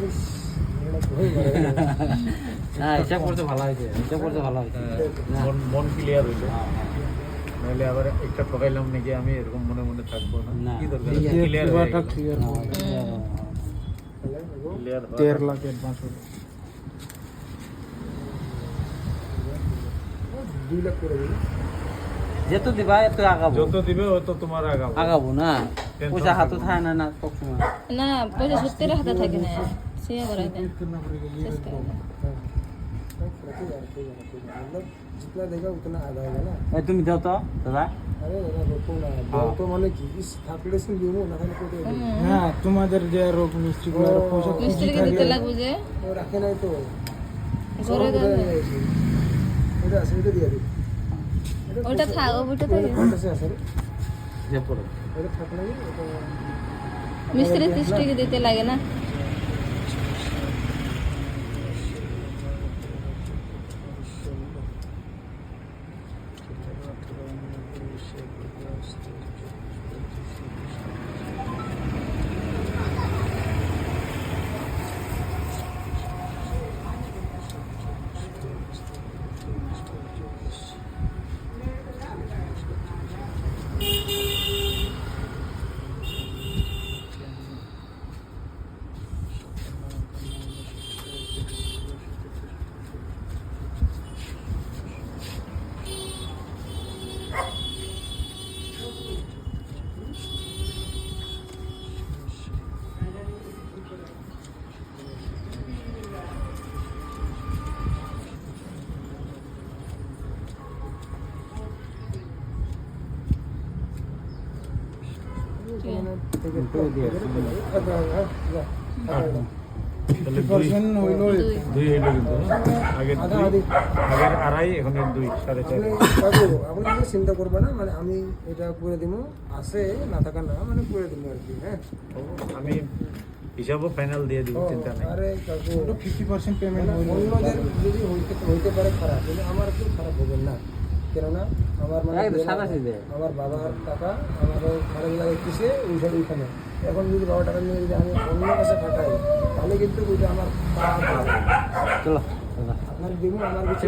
ইস, এটা ভয় মারে গেল। না হিসাব করতে ভালো হয়েছে, হিসাব করতে ভালো হয়েছে। না। মন ক্লিয়ার হইলো হ্যাঁ, হ্যাঁ। নাহলে আবার একটা ঠকাইলাম নাকি আমি এরকম মনে মনে থাকবো না না। কি দরকার এই যে ক্লিয়ার পুরাটা clear না, হয়ে গেল। এটা- তাহলে এগো, ক্লিয়ার 13 লাখ অ্যাডভান্স হলো। 2 লাখ করে দিন। যত দিবা এত আগাবো, যত দিবে অত তোমার আগাবো আগাবো না। Tension পয়সা হাতে থাকবে থাকে না না সবসময়। না পয়সা সত্যির হাতে থাকে না সে করাই দেয় कितना पड़ेगा ये চেষ্টা করে। मतलब जितना देगा उतना आ जाएगा ना। এই তুমি দাও তো দাদা। अरे दादा रोको ना दाও তো মানে কি ইস ক্যালকুলেশন দিব না তাহলে কোটে না তোমাদের যে রোগ মিস্ত্রি গুলো পয়সা মিস্ত্রিকে দিতে লাগবে যে ও রাখে নাই তো ঘরে দেবে এটা আছে এটা দিয়ে দিই ওটা থাক ওটা থাক কোনটা আছে রে যে পড়ো। এটা থাক না এটা মিস্ত্রি তিস্ত্রিকে দিতে লাগে না তাহলে 50% হইলো দুই হইলো কিন্তু না? আগের আধা দুই, আধি। আগের আড়াই এখন 2 4.5 আপনি কাকু আপনি কোনো চিন্তা করবেন না মানে আমি এটা করে দিব আছে না থাকা না মানে করে দিব আর কি হ্যাঁ আমি হিসাবও ফাইনাল দিয়ে দিব চিন্তা নাই আরে কাকু 50% পেমেন্ট মানে হইলো অন্যদের যদি হইতে পারে খারাপ কিন্তু আমার কি খারাপ হবে না কেননা আমার মানে একদম সাদাসিধে দেয়। আমার বাবার টাকা আমার খারাপ লাগে কিসে ওইখানে এখন যদি বাবার টাকা নিয়ে যদি আমি অন্য কাছে খাটাই তাহলে কিন্তু ওইটা আমার পাপ হবে। চলো দাদা। আপনার দিব আমার কিছু